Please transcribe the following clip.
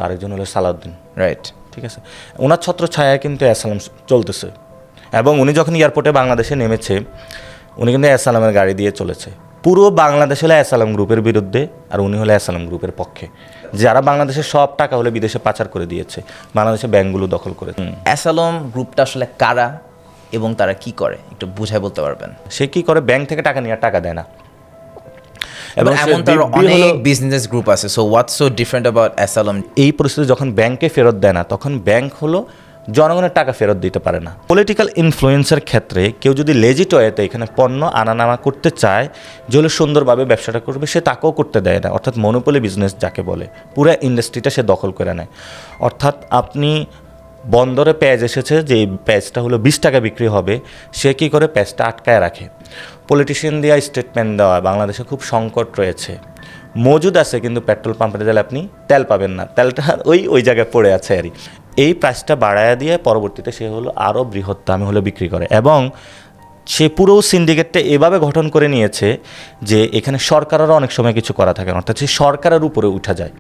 আরেকজন হলো সালাউদ্দিন, রাইট। ঠিক আছে। ওনার ছত্রছায়ায় কিন্তু অ্যাসালাম চলতেছে, এবং উনি যখন এয়ারপোর্টে বাংলাদেশে নেমেছে উনি কিন্তু অ্যাসালামের গাড়ি দিয়ে চলেছে। পুরো বাংলাদেশ হলো অ্যাসালাম গ্রুপের বিরুদ্ধে, আর উনি হলো অ্যাসালাম গ্রুপের পক্ষে, যারা বাংলাদেশের সব টাকা হলে বিদেশে পাচার করে দিয়েছে, বাংলাদেশের ব্যাংকগুলো দখল করে। অ্যাসালম গ্রুপটা আসলে কারা এবং তারা কি করে একটু বুঝাই বলতে পারবেন? সে কি করে, ব্যাংক থেকে টাকা নিয়ে আর টাকা দেয় না। এবং এমন তার অনেক বিজনেস গ্রুপ আছে, so what's so different about asylum? এই পরিস্থিতি যখন ব্যাংকে ফেরত দেয় না, তখন ব্যাংক হলো জনগণের টাকা ফেরত দিতে পারে না। পলিটিক্যাল ইনফ্লুয়েন্সের ক্ষেত্রে কেউ যদি লেজিট ওয়েতে এখানে পণ্য আনানামা করতে চায়, যে হলে সুন্দরভাবে ব্যবসাটা করবে, সে তাকেও করতে দেয় না। অর্থাৎ মনোপলি বিজনেস যাকে বলে, পুরো ইন্ডাস্ট্রিটা সে দখল করে নেয়। অর্থাৎ আপনি বন্দরে পেঁয়াজ এসেছে, যে এই পেঁয়াজটা হলো 20 টাকা বিক্রি হবে, সে কী করে পেঁয়াজটা আটকায় রাখে। পলিটিশিয়ান দেওয়া স্টেটমেন্ট দেওয়া, বাংলাদেশে খুব সংকট রয়েছে, মজুদ আছে, কিন্তু পেট্রোল পাম্পে গেলে আপনি তেল পাবেন না, তেলটা ওই জায়গায় পড়ে আছে আর এই প্রাইসটা বাড়ায়া দিয়ে পরবর্তীতে সে হলো আরও বৃহৎ দামে হলো বিক্রি করে। এবং সে পুরো সিন্ডিকেটটা এভাবে গঠন করে নিয়েছে যে এখানে সরকারেরও অনেক সময় কিছু করা থাকে না, অর্থাৎ সে সরকারের উপরে উঠা যায়।